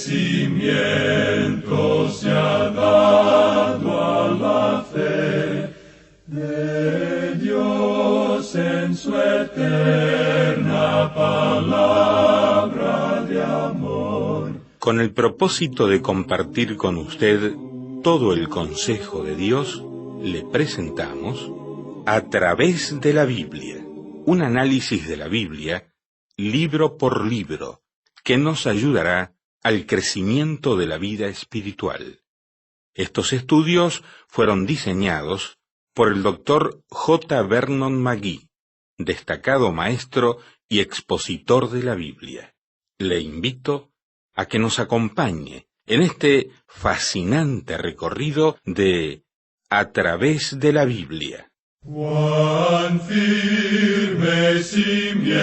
cimiento se ha dado a la fe de Dios en su eterna palabra de amor. Con el propósito de compartir con usted todo el consejo de Dios, le presentamos A través de la Biblia, un análisis de la Biblia, libro por libro, que nos ayudará al crecimiento de la vida espiritual. Estos estudios fueron diseñados por el Dr. J. Vernon McGee, destacado maestro y expositor de la Biblia. Le invito a que nos acompañe en este fascinante recorrido de A través de la Biblia. Cuán firme cimiento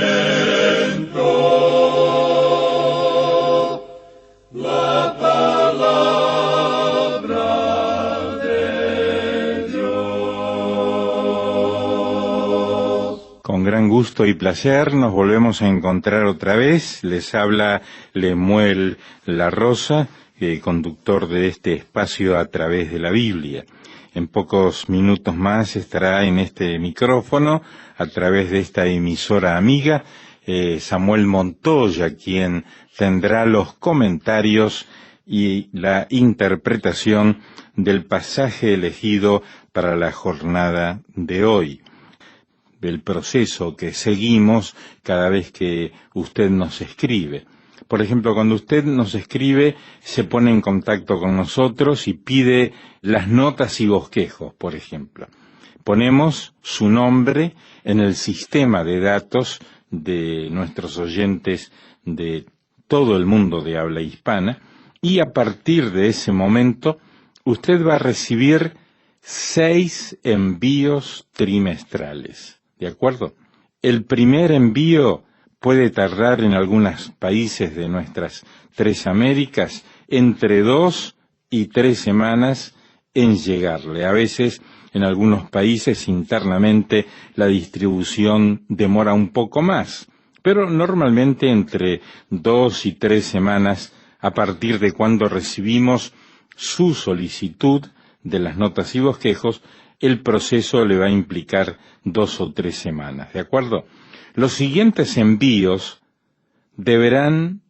la palabra de Dios. Con gran gusto y placer nos volvemos a encontrar otra vez. Les habla Lemuel La Rosa, conductor de este espacio A través de la Biblia. En pocos minutos más estará en este micrófono, a través de esta emisora amiga, Samuel Montoya, quien tendrá los comentarios y la interpretación del pasaje elegido para la jornada de hoy, del proceso que seguimos cada vez que usted nos escribe. Por ejemplo, cuando usted nos escribe, se pone en contacto con nosotros y pide las notas y bosquejos, por ejemplo. Ponemos su nombre en el sistema de datos de nuestros oyentes de todo el mundo de habla hispana, y a partir de ese momento, usted va a recibir 6 envíos trimestrales. ¿De acuerdo? El primer envío puede tardar en algunos países de nuestras 3 Américas entre 2 y 3 semanas en llegarle. A veces en algunos países internamente la distribución demora un poco más, pero normalmente entre 2 y 3 semanas a partir de cuando recibimos su solicitud de las notas y bosquejos, el proceso le va a implicar 2 o 3 semanas, ¿de acuerdo? Los siguientes envíos deberán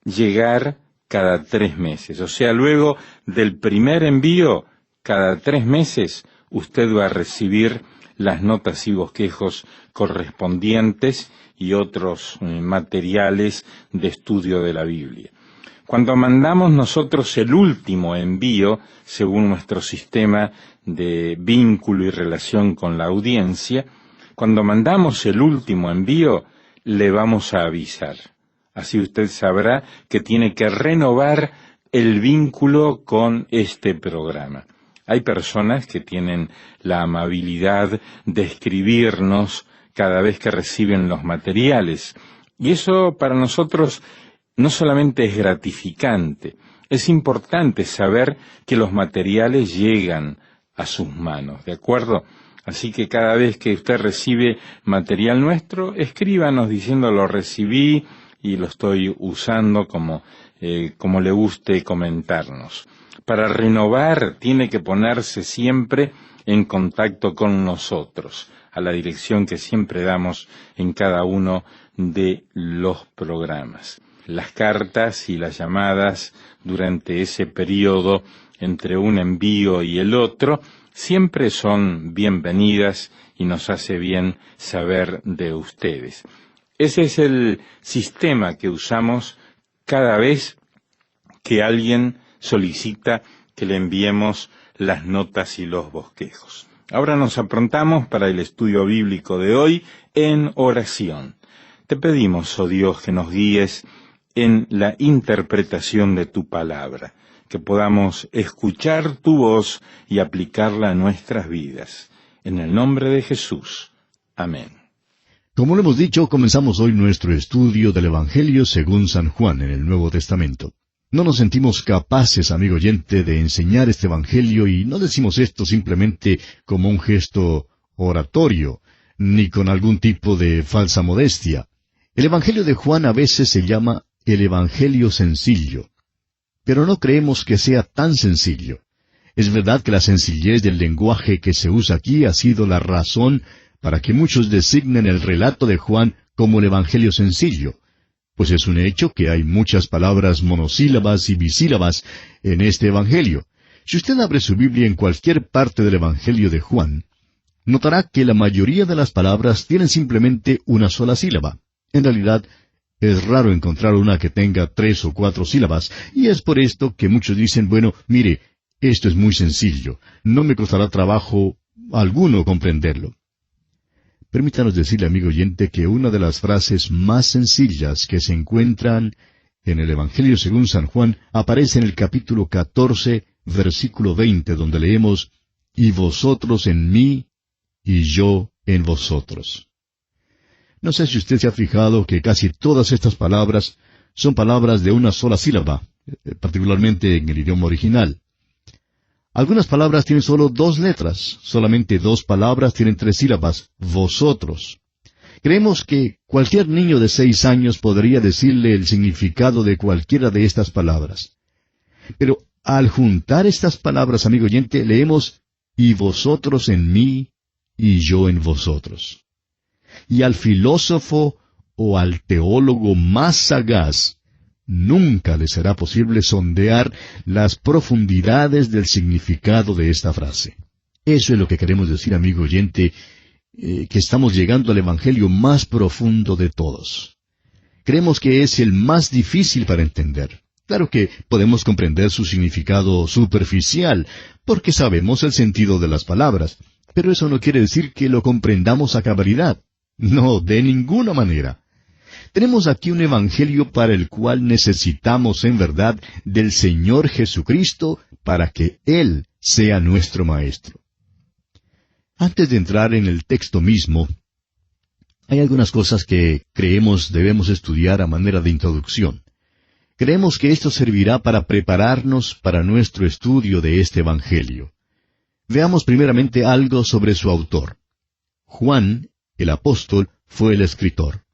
llegar cada 3 meses. O sea, luego del primer envío, cada 3 meses, usted va a recibir las notas y bosquejos correspondientes y otros materiales de estudio de la Biblia. Cuando mandamos nosotros el último envío, según nuestro sistema de vínculo y relación con la audiencia, cuando mandamos el último envío, le vamos a avisar. Así usted sabrá que tiene que renovar el vínculo con este programa. Hay personas que tienen la amabilidad de escribirnos cada vez que reciben los materiales. Y eso para nosotros no solamente es gratificante, es importante saber que los materiales llegan a sus manos, ¿de acuerdo? Así que cada vez que usted recibe material nuestro, escríbanos diciendo lo recibí y lo estoy usando como le guste comentarnos. Para renovar tiene que ponerse siempre en contacto con nosotros, a la dirección que siempre damos en cada uno de los programas. Las cartas y las llamadas durante ese periodo entre un envío y el otro siempre son bienvenidas y nos hace bien saber de ustedes. Ese es el sistema que usamos cada vez que alguien solicita que le enviemos las notas y los bosquejos. Ahora nos aprontamos para el estudio bíblico de hoy en oración. Te pedimos, oh Dios, que nos guíes en la interpretación de tu palabra, que podamos escuchar tu voz y aplicarla a nuestras vidas. En el nombre de Jesús. Amén. Como lo hemos dicho, comenzamos hoy nuestro estudio del Evangelio según San Juan en el Nuevo Testamento. No nos sentimos capaces, amigo oyente, de enseñar este Evangelio, y no decimos esto simplemente como un gesto oratorio, ni con algún tipo de falsa modestia. El Evangelio de Juan a veces se llama el Evangelio sencillo. pero no creemos que sea tan sencillo. Es verdad que la sencillez del lenguaje que se usa aquí ha sido la razón para que muchos designen el relato de Juan como el Evangelio sencillo, pues es un hecho que hay muchas palabras monosílabas y bisílabas en este Evangelio. Si usted abre su Biblia en cualquier parte del Evangelio de Juan, notará que la mayoría de las palabras tienen simplemente una sola sílaba. En realidad, es raro encontrar una que tenga 3 o 4 sílabas, y es por esto que muchos dicen, bueno, mire, esto es muy sencillo, no me costará trabajo alguno comprenderlo. Permítanos decirle, amigo oyente, que una de las frases más sencillas que se encuentran en el Evangelio según San Juan aparece en el capítulo 14, versículo 20, donde leemos, «Y vosotros en mí, y yo en vosotros». No sé si usted se ha fijado que casi todas estas palabras son palabras de una sola sílaba, particularmente en el idioma original. Algunas palabras tienen solo 2 letras, solamente 2 palabras tienen 3 sílabas, vosotros. Creemos que cualquier niño de 6 años podría decirle el significado de cualquiera de estas palabras. Pero al juntar estas palabras, amigo oyente, leemos, y vosotros en mí, y yo en vosotros. Y al filósofo o al teólogo más sagaz, nunca le será posible sondear las profundidades del significado de esta frase. Eso es lo que queremos decir, amigo oyente, que estamos llegando al Evangelio más profundo de todos. Creemos que es el más difícil para entender. Claro que podemos comprender su significado superficial, porque sabemos el sentido de las palabras, pero eso no quiere decir que lo comprendamos a cabalidad. No, de ninguna manera. Tenemos aquí un evangelio para el cual necesitamos en verdad del Señor Jesucristo para que Él sea nuestro Maestro. Antes de entrar en el texto mismo, hay algunas cosas que creemos debemos estudiar a manera de introducción. Creemos que esto servirá para prepararnos para nuestro estudio de este evangelio. Veamos primeramente algo sobre su autor. Juan, el apóstol, fue el escritor.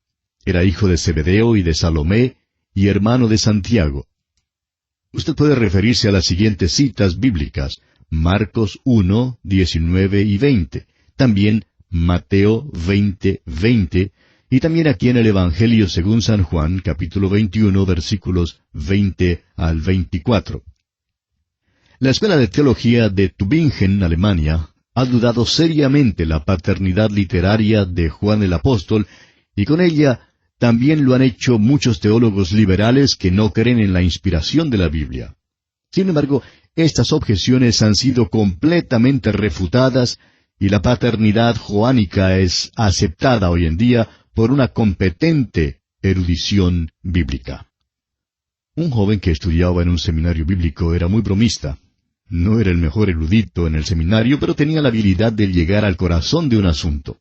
Era hijo de Zebedeo y de Salomé, y hermano de Santiago. Usted puede referirse a las siguientes citas bíblicas, Marcos 1, 19 y 20, también Mateo 20, 20, y también aquí en el Evangelio según San Juan, capítulo 21, versículos 20 al 24. La Escuela de Teología de Tübingen, Alemania, ha dudado seriamente la paternidad literaria de Juan el Apóstol, y con ella también lo han hecho muchos teólogos liberales que no creen en la inspiración de la Biblia. Sin embargo, estas objeciones han sido completamente refutadas y la paternidad joánica es aceptada hoy en día por una competente erudición bíblica. Un joven que estudiaba en un seminario bíblico era muy bromista. No era el mejor erudito en el seminario, pero tenía la habilidad de llegar al corazón de un asunto.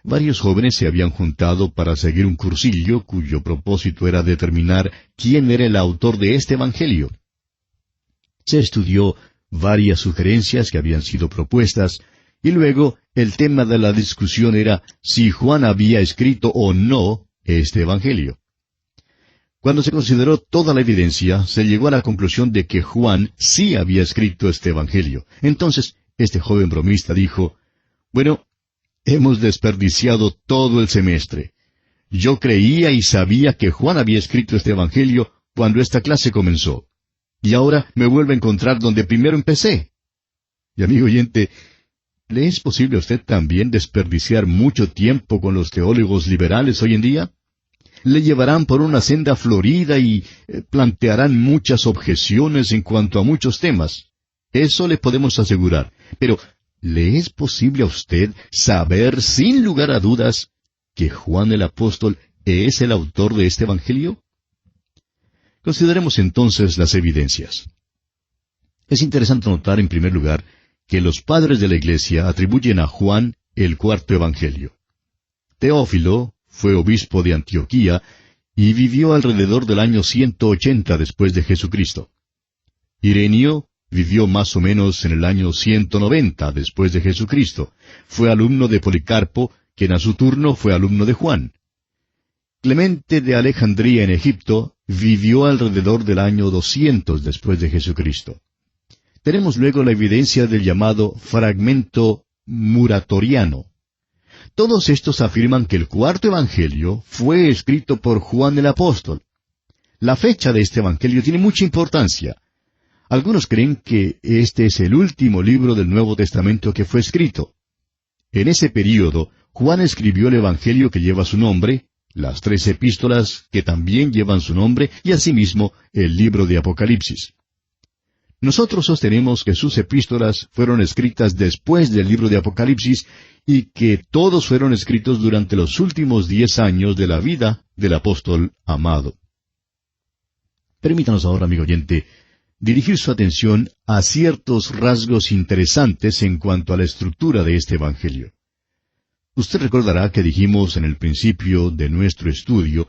Varios jóvenes se habían juntado para seguir un cursillo cuyo propósito era determinar quién era el autor de este evangelio. Se estudió varias sugerencias que habían sido propuestas, y luego el tema de la discusión era si Juan había escrito o no este evangelio. Cuando se consideró toda la evidencia, se llegó a la conclusión de que Juan sí había escrito este evangelio. Entonces, este joven bromista dijo, «Bueno, hemos desperdiciado todo el semestre. Yo creía y sabía que Juan había escrito este evangelio cuando esta clase comenzó. Y ahora me vuelvo a encontrar donde primero empecé». Y amigo oyente, ¿le es posible a usted también desperdiciar mucho tiempo con los teólogos liberales hoy en día? Le llevarán por una senda florida y plantearán muchas objeciones en cuanto a muchos temas. Eso le podemos asegurar. Pero, ¿le es posible a usted saber sin lugar a dudas que Juan el Apóstol es el autor de este evangelio? Consideremos entonces las evidencias. Es interesante notar en primer lugar que los padres de la Iglesia atribuyen a Juan el cuarto evangelio. Teófilo fue obispo de Antioquía y vivió alrededor del año 180 después de Jesucristo. Ireneo vivió más o menos en el año 190 después de Jesucristo. Fue alumno de Policarpo, quien a su turno fue alumno de Juan. Clemente de Alejandría en Egipto vivió alrededor del año 200 después de Jesucristo. Tenemos luego la evidencia del llamado fragmento muratoriano. Todos estos afirman que el cuarto evangelio fue escrito por Juan el Apóstol. La fecha de este evangelio tiene mucha importancia. Algunos creen que este es el último libro del Nuevo Testamento que fue escrito. En ese período, Juan escribió el evangelio que lleva su nombre, las 3 epístolas que también llevan su nombre, y asimismo el libro de Apocalipsis. Nosotros sostenemos que sus epístolas fueron escritas después del libro de Apocalipsis y que todos fueron escritos durante los últimos 10 años de la vida del apóstol amado. Permítanos ahora, amigo oyente, dirigir su atención a ciertos rasgos interesantes en cuanto a la estructura de este evangelio. Usted recordará que dijimos en el principio de nuestro estudio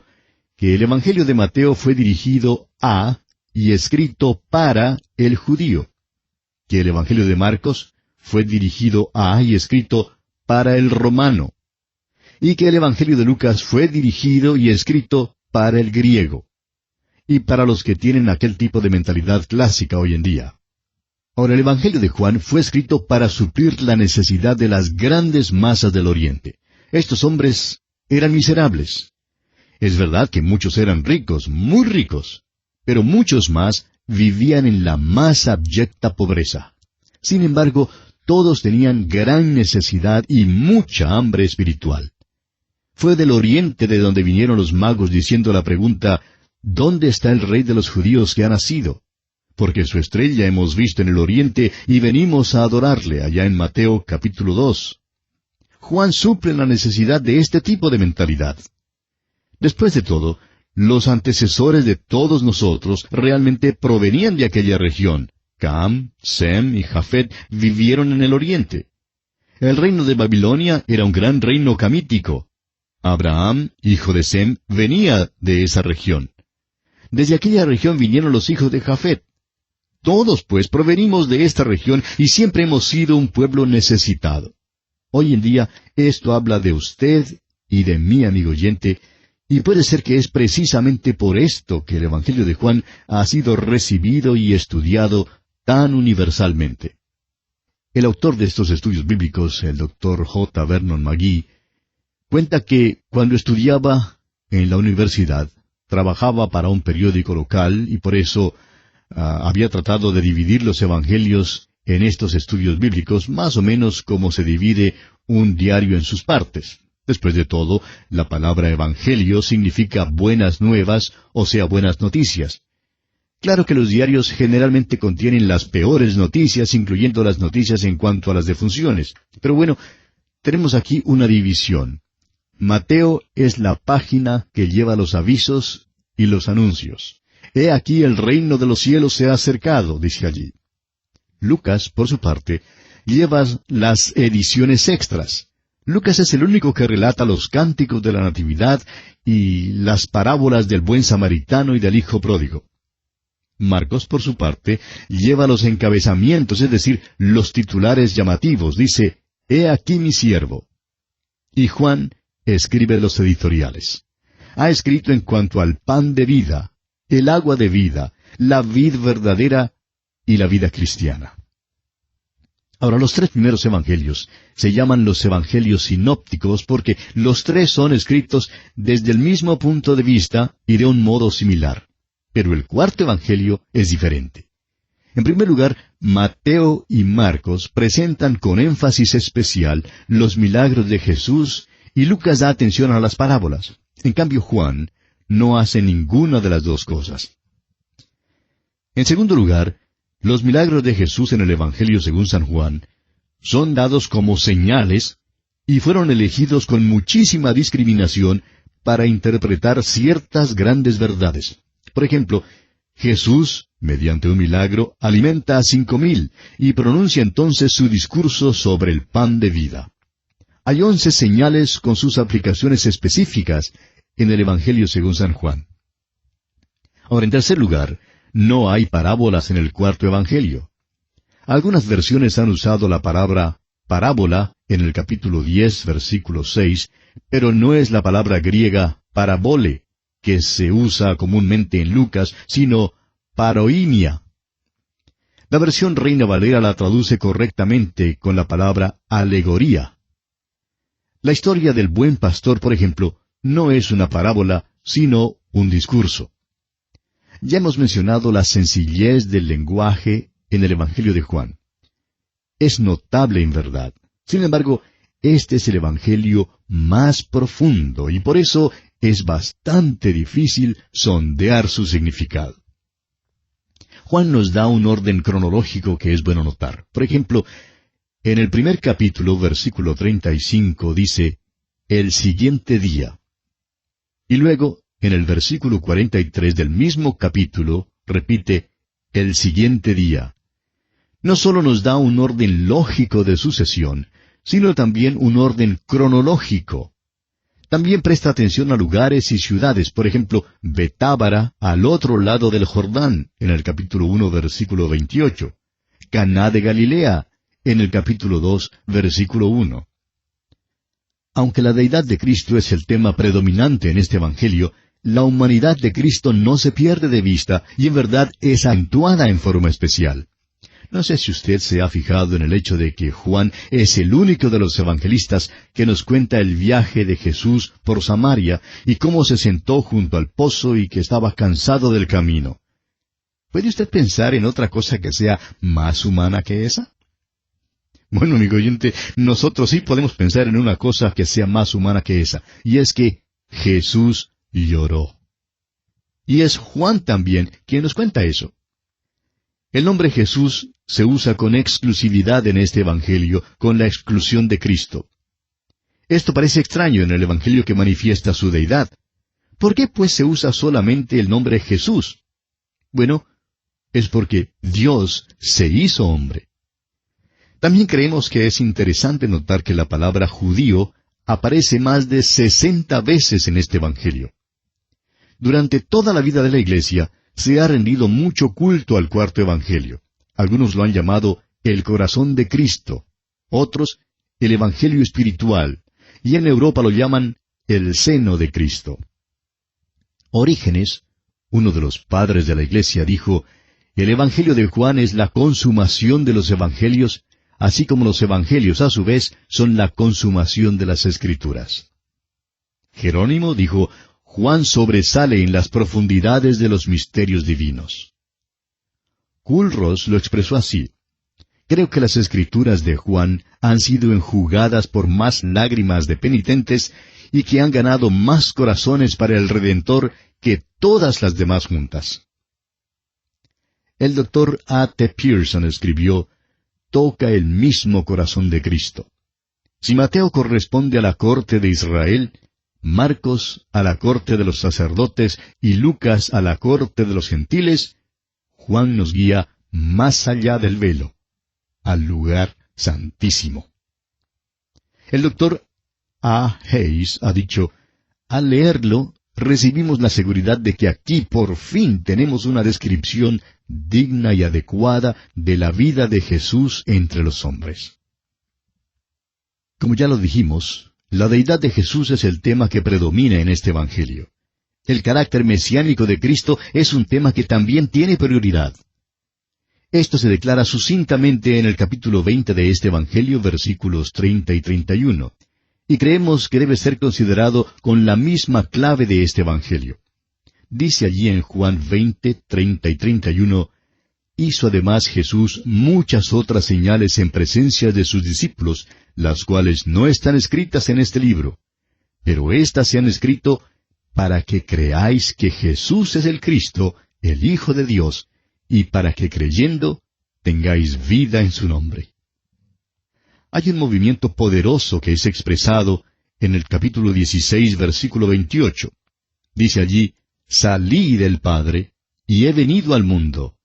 que el evangelio de Mateo fue dirigido a y escrito para el judío, que el evangelio de Marcos fue dirigido a y escrito para el romano, y que el evangelio de Lucas fue dirigido y escrito para el griego, y para los que tienen aquel tipo de mentalidad clásica hoy en día. Ahora, el evangelio de Juan fue escrito para suplir la necesidad de las grandes masas del Oriente. Estos hombres eran miserables. Es verdad que muchos eran ricos, muy ricos, pero muchos más vivían en la más abyecta pobreza. Sin embargo, todos tenían gran necesidad y mucha hambre espiritual. Fue del Oriente de donde vinieron los magos diciendo la pregunta, ¿dónde está el rey de los judíos que ha nacido? Porque su estrella hemos visto en el Oriente y venimos a adorarle, allá en Mateo capítulo 2. Juan suple la necesidad de este tipo de mentalidad. Después de todo, los antecesores de todos nosotros realmente provenían de aquella región. Cam, Sem y Jafet vivieron en el Oriente. El reino de Babilonia era un gran reino camítico. Abraham, hijo de Sem, venía de esa región. Desde aquella región vinieron los hijos de Jafet. Todos, pues, provenimos de esta región y siempre hemos sido un pueblo necesitado. Hoy en día, esto habla de usted y de mí, amigo oyente, y puede ser que es precisamente por esto que el Evangelio de Juan ha sido recibido y estudiado tan universalmente. El autor de estos estudios bíblicos, el Dr. J. Vernon McGee, cuenta que cuando estudiaba en la universidad, trabajaba para un periódico local y por eso había tratado de dividir los evangelios en estos estudios bíblicos más o menos como se divide un diario en sus partes. Después de todo, la palabra evangelio significa buenas nuevas, o sea, buenas noticias. Claro que los diarios generalmente contienen las peores noticias, incluyendo las noticias en cuanto a las defunciones. Pero bueno, tenemos aquí una división. Mateo es la página que lleva los avisos y los anuncios. He aquí el reino de los cielos se ha acercado, dice allí. Lucas, por su parte, lleva las ediciones extras. Lucas es el único que relata los cánticos de la Natividad y las parábolas del buen samaritano y del hijo pródigo. Marcos, por su parte, lleva los encabezamientos, es decir, los titulares llamativos. Dice, «He aquí mi siervo». Y Juan escribe los editoriales. Ha escrito en cuanto al pan de vida, el agua de vida, la vid verdadera y la vida cristiana. Ahora, los 3 primeros evangelios se llaman los evangelios sinópticos porque los 3 son escritos desde el mismo punto de vista y de un modo similar. Pero el cuarto evangelio es diferente. En primer lugar, Mateo y Marcos presentan con énfasis especial los milagros de Jesús y Lucas da atención a las parábolas. En cambio, Juan no hace ninguna de las dos cosas. En segundo lugar, los milagros de Jesús en el Evangelio según San Juan son dados como señales y fueron elegidos con muchísima discriminación para interpretar ciertas grandes verdades. Por ejemplo, Jesús, mediante un milagro, alimenta a 5,000 y pronuncia entonces su discurso sobre el pan de vida. Hay 11 señales con sus aplicaciones específicas en el Evangelio según San Juan. Ahora, en tercer lugar, no hay parábolas en el cuarto Evangelio. Algunas versiones han usado la palabra parábola en el capítulo 10, versículo 6, pero no es la palabra griega parabole, que se usa comúnmente en Lucas, sino paroimia. La versión Reina Valera la traduce correctamente con la palabra alegoría. La historia del buen pastor, por ejemplo, no es una parábola, sino un discurso. Ya hemos mencionado la sencillez del lenguaje en el Evangelio de Juan. Es notable en verdad. Sin embargo, este es el Evangelio más profundo y por eso es bastante difícil sondear su significado. Juan nos da un orden cronológico que es bueno notar. Por ejemplo, en el primer capítulo, versículo 35, dice, el siguiente día. Y luego, en el versículo 43 del mismo capítulo, repite, el siguiente día. No solo nos da un orden lógico de sucesión, sino también un orden cronológico. También presta atención a lugares y ciudades, por ejemplo, Betábara, al otro lado del Jordán, en el capítulo 1, versículo 28. Caná de Galilea, en el capítulo 2, versículo 1. Aunque la deidad de Cristo es el tema predominante en este Evangelio, la humanidad de Cristo no se pierde de vista y en verdad es acentuada en forma especial. No sé si usted se ha fijado en el hecho de que Juan es el único de los evangelistas que nos cuenta el viaje de Jesús por Samaria y cómo se sentó junto al pozo y que estaba cansado del camino. ¿Puede usted pensar en otra cosa que sea más humana que esa? Bueno, amigo oyente, nosotros sí podemos pensar en una cosa que sea más humana que esa, y es que Jesús lloró. Y es Juan también quien nos cuenta eso. El nombre Jesús se usa con exclusividad en este Evangelio, con la exclusión de Cristo. Esto parece extraño en el Evangelio que manifiesta su deidad. ¿Por qué pues se usa solamente el nombre Jesús? Bueno, es porque Dios se hizo hombre. También creemos que es interesante notar que la palabra judío aparece más de 60 veces en este Evangelio. Durante toda la vida de la Iglesia, se ha rendido mucho culto al cuarto Evangelio. Algunos lo han llamado el corazón de Cristo, otros el Evangelio espiritual, y en Europa lo llaman el seno de Cristo. Orígenes, uno de los padres de la Iglesia, dijo, el Evangelio de Juan es la consumación de los Evangelios, así como los Evangelios, a su vez, son la consumación de las Escrituras. Jerónimo dijo, Juan sobresale en las profundidades de los misterios divinos. Culross lo expresó así. Creo que las escrituras de Juan han sido enjugadas por más lágrimas de penitentes y que han ganado más corazones para el Redentor que todas las demás juntas. El doctor A. T. Pierson escribió, toca el mismo corazón de Cristo. Si Mateo corresponde a la corte de Israel, Marcos a la corte de los sacerdotes y Lucas a la corte de los gentiles, Juan nos guía más allá del velo, al lugar santísimo. El doctor A. Hayes ha dicho, al leerlo, recibimos la seguridad de que aquí por fin tenemos una descripción digna y adecuada de la vida de Jesús entre los hombres. Como ya lo dijimos, la deidad de Jesús es el tema que predomina en este Evangelio. El carácter mesiánico de Cristo es un tema que también tiene prioridad. Esto se declara sucintamente en el capítulo 20 de este Evangelio, versículos 30 y 31, y creemos que debe ser considerado con la misma clave de este Evangelio. Dice allí en Juan 20, 30 y 31, hizo además Jesús muchas otras señales en presencia de sus discípulos, las cuales no están escritas en este libro. Pero éstas se han escrito para que creáis que Jesús es el Cristo, el Hijo de Dios, y para que creyendo tengáis vida en su nombre. Hay un movimiento poderoso que es expresado en el capítulo 16, versículo 28. Dice allí, salí del Padre, y he venido al mundo.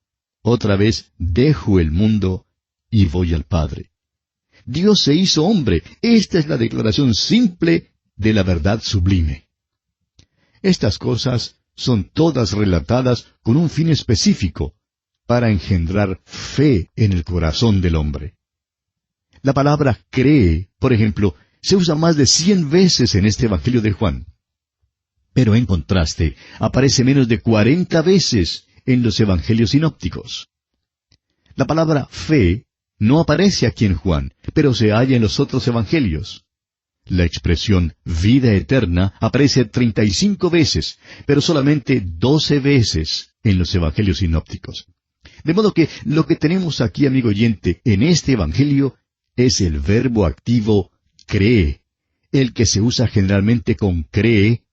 Otra vez dejo el mundo, y voy al Padre. Dios se hizo hombre. Esta es la declaración simple de la verdad sublime. Estas cosas son todas relatadas con un fin específico, para engendrar fe en el corazón del hombre. La palabra cree, por ejemplo, se usa más de 100 veces en este Evangelio de Juan. pero en contraste, aparece menos de 40 veces en los evangelios sinópticos. La palabra fe no aparece aquí en Juan, pero se halla en los otros evangelios. La expresión vida eterna aparece 35 veces, pero solamente 12 veces en los evangelios sinópticos. De modo que lo que tenemos aquí, amigo oyente, en este evangelio es el verbo activo cree, el que se usa generalmente con cree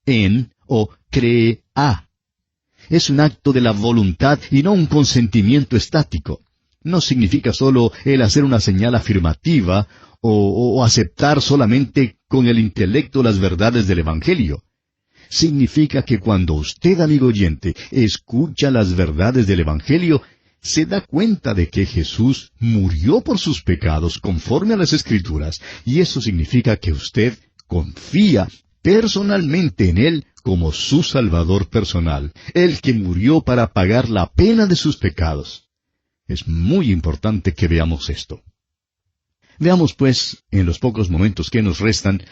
en o cree a. Es un acto de la voluntad y no un consentimiento estático. No significa solo el hacer una señal afirmativa o aceptar solamente con el intelecto las verdades del Evangelio. Significa que cuando usted, amigo oyente, escucha las verdades del Evangelio, se da cuenta de que Jesús murió por sus pecados conforme a las Escrituras, y eso significa que usted confía personalmente en Él como su Salvador personal, el que murió para pagar la pena de sus pecados. Es muy importante que veamos esto. Veamos, pues, en los pocos momentos que nos restan,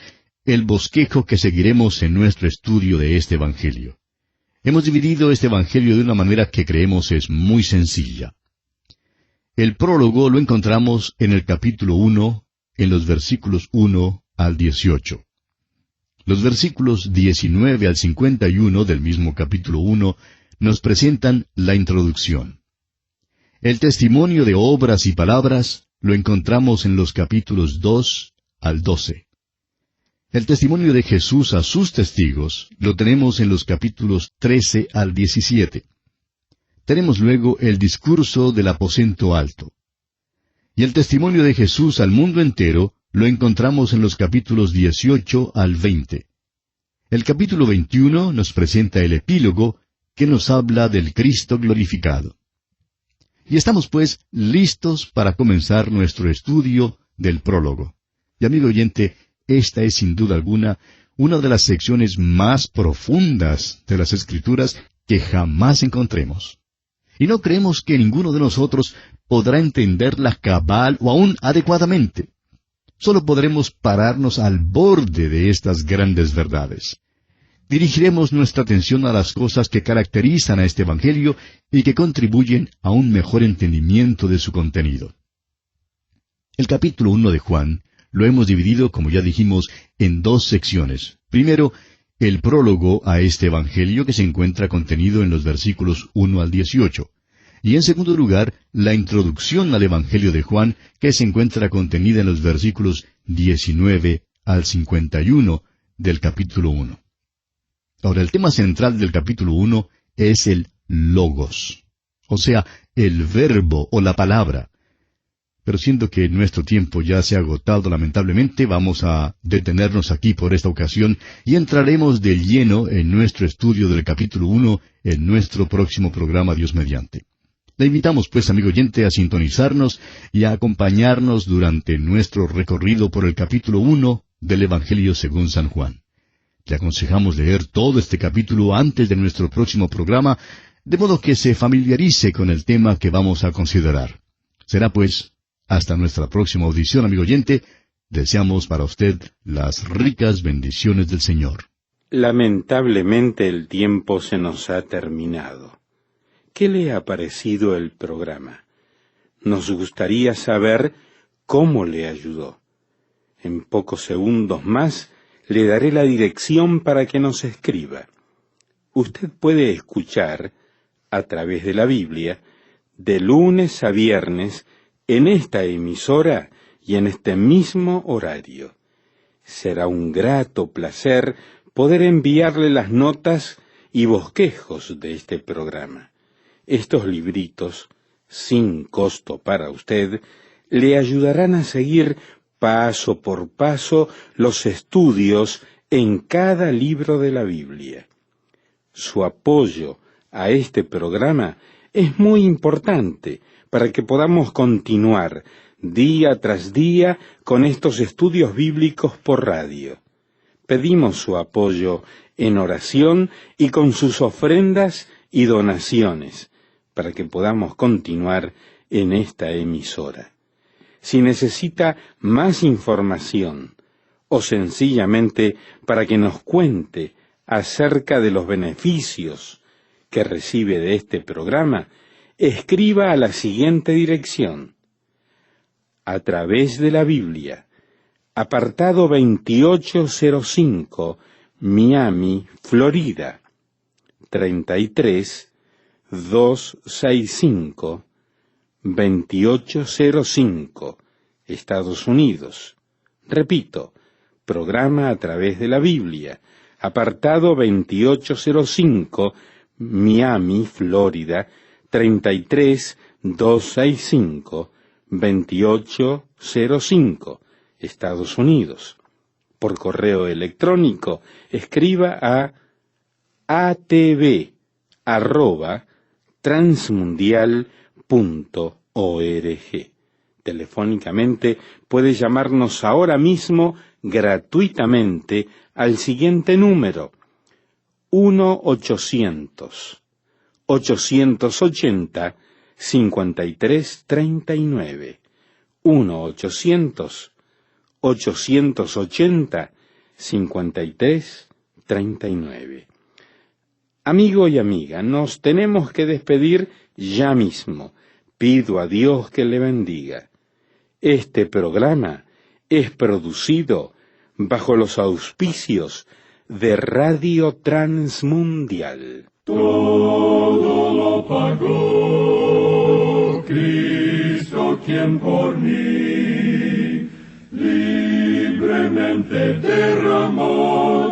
el bosquejo que seguiremos en nuestro estudio de este Evangelio. Hemos dividido este Evangelio de una manera que creemos es muy sencilla. El prólogo lo encontramos en el capítulo 1, en los versículos 1 al 18. Los versículos 19 al 51 del mismo capítulo 1 nos presentan la introducción. El testimonio de obras y palabras lo encontramos en los capítulos 2 al 12. El testimonio de Jesús a sus testigos lo tenemos en los capítulos 13 al 17. Tenemos luego el discurso del aposento alto. Y el testimonio de Jesús al mundo entero lo encontramos en los capítulos 18 al 20. El capítulo 21 nos presenta el epílogo que nos habla del Cristo glorificado. Y estamos pues listos para comenzar nuestro estudio del prólogo. Y amigo oyente, esta es sin duda alguna una de las secciones más profundas de las Escrituras que jamás encontremos. Y no creemos que ninguno de nosotros podrá entenderla cabal o aún adecuadamente. Solo podremos pararnos al borde de estas grandes verdades. Dirigiremos nuestra atención a las cosas que caracterizan a este Evangelio y que contribuyen a un mejor entendimiento de su contenido. El capítulo 1 de Juan lo hemos dividido, como ya dijimos, en dos secciones. Primero, el prólogo a este Evangelio que se encuentra contenido en los versículos 1 al 18. Y en segundo lugar, la introducción al Evangelio de Juan que se encuentra contenida en los versículos 19 al 51 del capítulo 1. Ahora, el tema central del capítulo 1 es el logos, o sea, el verbo o la palabra. Pero siendo que nuestro tiempo ya se ha agotado lamentablemente, vamos a detenernos aquí por esta ocasión y entraremos de lleno en nuestro estudio del capítulo 1 en nuestro próximo programa Dios mediante. Le invitamos pues, amigo oyente, a sintonizarnos y a acompañarnos durante nuestro recorrido por el capítulo 1 del Evangelio según San Juan. Le aconsejamos leer todo este capítulo antes de nuestro próximo programa, de modo que se familiarice con el tema que vamos a considerar. Será pues, hasta nuestra próxima audición, amigo oyente, deseamos para usted las ricas bendiciones del Señor. Lamentablemente el tiempo se nos ha terminado. ¿Qué le ha parecido el programa? Nos gustaría saber cómo le ayudó. En pocos segundos más le daré la dirección para que nos escriba. Usted puede escuchar, a través de la Biblia, de lunes a viernes, en esta emisora y en este mismo horario. Será un grato placer poder enviarle las notas y bosquejos de este programa. Estos libritos, sin costo para usted, le ayudarán a seguir paso por paso los estudios en cada libro de la Biblia. Su apoyo a este programa es muy importante para que podamos continuar día tras día con estos estudios bíblicos por radio. Pedimos su apoyo en oración y con sus ofrendas y donaciones para que podamos continuar en esta emisora. Si necesita más información o sencillamente para que nos cuente acerca de los beneficios que recibe de este programa, escriba a la siguiente dirección: A través de la Biblia, apartado 2805, Miami, Florida, 33265, 2805, Estados Unidos. Repito, programa A través de la Biblia, apartado 2805, Miami, Florida, 33265, 2805, Estados Unidos. Por correo electrónico, escriba a atv@transmundial.org. Telefónicamente puede llamarnos ahora mismo gratuitamente al siguiente número: 1-800-880-5339. 1-800-880-5339. Amigo y amiga, nos tenemos que despedir ya mismo. Pido a Dios que le bendiga. Este programa es producido bajo los auspicios de Radio Transmundial. Todo lo pagó Cristo, quien por mí libremente derramó